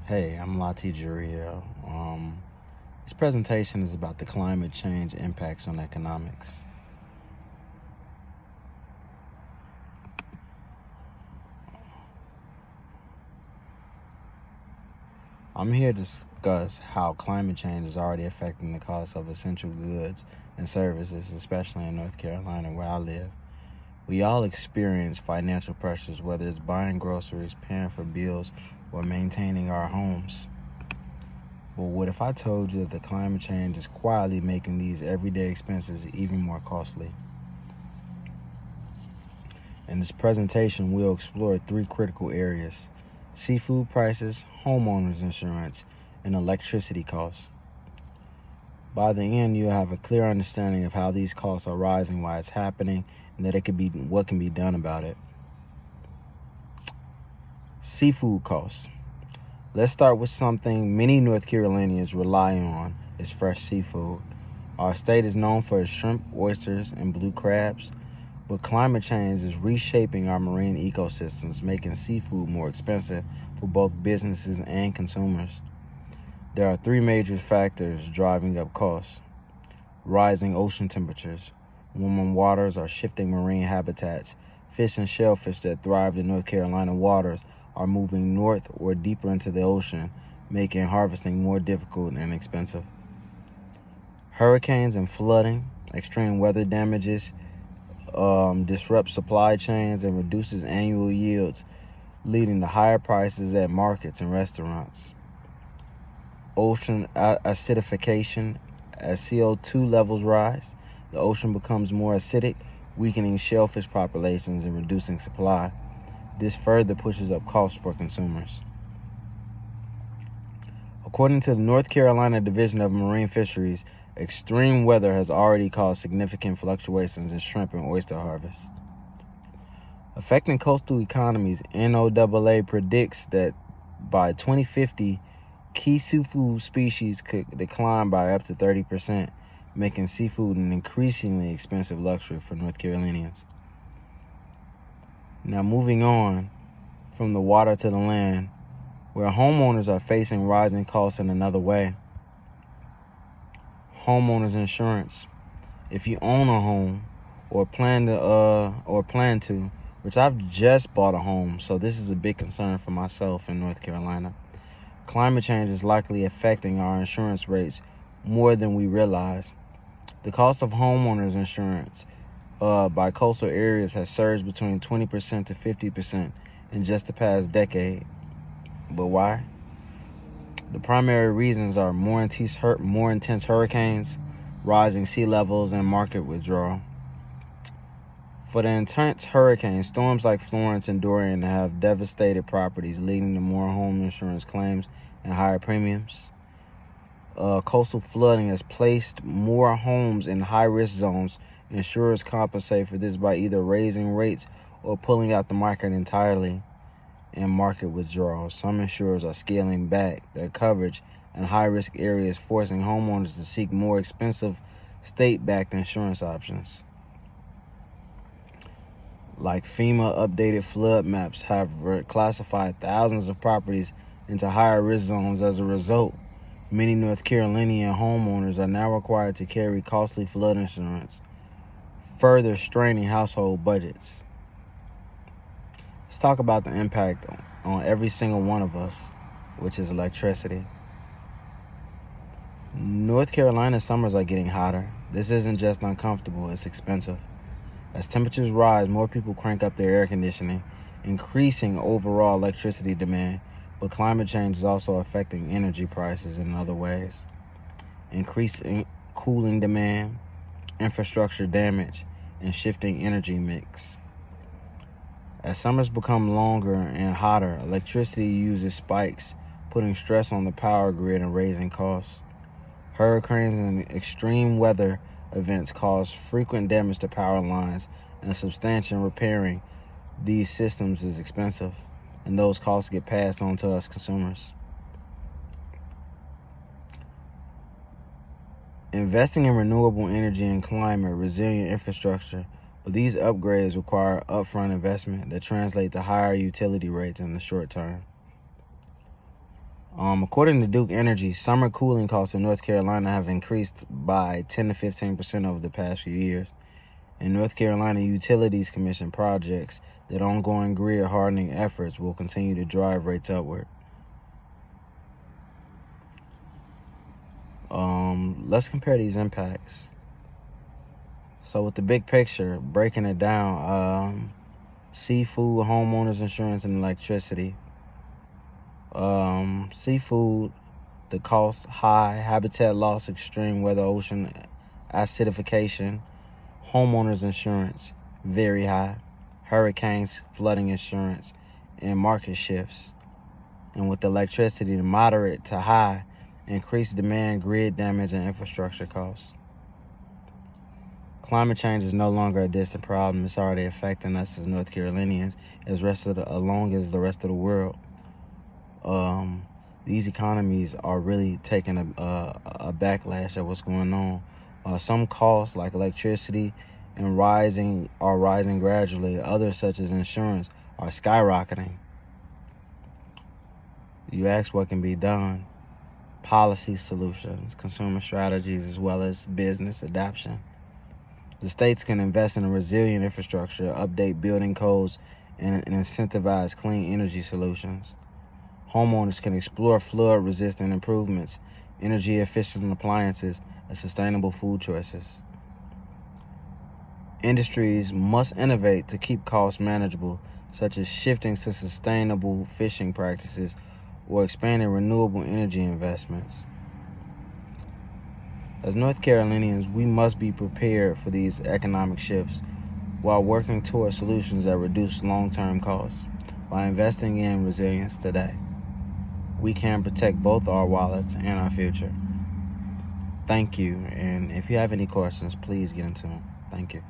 Hey, I'm Lati Juriel. This presentation is about the climate change impacts on economics. I'm here to discuss how climate change is already affecting the cost of essential goods and services, especially in North Carolina, where I live. We all experience financial pressures, whether it's buying groceries, paying for bills, or maintaining our homes. Well, what if I told you that the climate change is quietly making these everyday expenses even more costly? In this presentation, we'll explore three critical areas: seafood prices, homeowners insurance, and electricity costs. By the end, you'll have a clear understanding of how these costs are rising, why it's happening, and what can be done about it. Seafood costs. Let's start with something many North Carolinians rely on: is fresh seafood. Our state is known for its shrimp, oysters, and blue crabs, but climate change is reshaping our marine ecosystems, making seafood more expensive for both businesses and consumers. There are three major factors driving up costs: rising ocean temperatures. Warmer waters are shifting marine habitats. Fish and shellfish that thrived in North Carolina waters are moving north or deeper into the ocean, making harvesting more difficult and expensive. Hurricanes and flooding. Extreme weather damages disrupts supply chains and reduces annual yields, leading to higher prices at markets and restaurants. Ocean acidification. As CO2 levels rise, the ocean becomes more acidic, weakening shellfish populations and reducing supply. This further pushes up costs for consumers. According to the North Carolina Division of Marine Fisheries, extreme weather has already caused significant fluctuations in shrimp and oyster harvest. Affecting coastal economies, NOAA predicts that by 2050, key seafood species could decline by up to 30%, making seafood an increasingly expensive luxury for North Carolinians. Now, moving on from the water to the land, where homeowners are facing rising costs in another way. Homeowners insurance. If you own a home or plan to, which I've just bought a home, so this is a big concern for myself in North Carolina. Climate change is likely affecting our insurance rates more than we realize. The cost of homeowners insurance by coastal areas has surged between 20% to 50% in just the past decade. But why? The primary reasons are more intense hurricanes, rising sea levels, and market withdrawal. For the intense hurricanes, storms like Florence and Dorian have devastated properties, leading to more home insurance claims and higher premiums. Coastal flooding has placed more homes in high-risk zones. Insurers compensate for this by either raising rates or pulling out the market entirely. And market withdrawal. Some insurers are scaling back their coverage in high-risk areas, forcing homeowners to seek more expensive state-backed insurance options. Like FEMA updated flood maps have classified thousands of properties into higher risk zones. As a result, many North Carolinian homeowners are now required to carry costly flood insurance, further straining household budgets. Let's talk about the impact on every single one of us, which is electricity. North Carolina summers are getting hotter. This isn't just uncomfortable, it's expensive. As temperatures rise, more people crank up their air conditioning, increasing overall electricity demand. But climate change is also affecting energy prices in other ways. Increasing cooling demand, infrastructure damage, and shifting energy mix. As summers become longer and hotter, electricity usage spikes, putting stress on the power grid and raising costs. Hurricanes and extreme weather events cause frequent damage to power lines, and substantial repairing these systems is expensive, and those costs get passed on to us consumers. Investing in renewable energy and climate resilient infrastructure, but these upgrades require upfront investment that translate to higher utility rates in the short term. According to Duke Energy, summer cooling costs in North Carolina have increased by 10 to 15% over the past few years. And North Carolina Utilities Commission projects that ongoing grid hardening efforts will continue to drive rates upward. Let's compare these impacts. So with the big picture, breaking it down, seafood, homeowners insurance, and electricity. Seafood, the cost high, habitat loss, extreme weather, ocean acidification, homeowners insurance very high, hurricanes, flooding insurance, and market shifts. And with electricity, moderate to high, increased demand, grid damage, and infrastructure costs. Climate change is no longer a distant problem. It's already affecting us as North Carolinians, along as the rest of the world. These economies are really taking a backlash at what's going on. Some costs, like electricity, are rising gradually. Others, such as insurance, are skyrocketing. You ask what can be done. Policy solutions, consumer strategies, as well as business adoption. The states can invest in a resilient infrastructure, update building codes, and incentivize clean energy solutions. Homeowners can explore flood-resistant improvements, energy-efficient appliances, and sustainable food choices. Industries must innovate to keep costs manageable, such as shifting to sustainable fishing practices or expanding renewable energy investments. As North Carolinians, we must be prepared for these economic shifts while working toward solutions that reduce long-term costs. By investing in resilience today, we can protect both our wallets and our future. Thank you, and if you have any questions, please get into them. Thank you.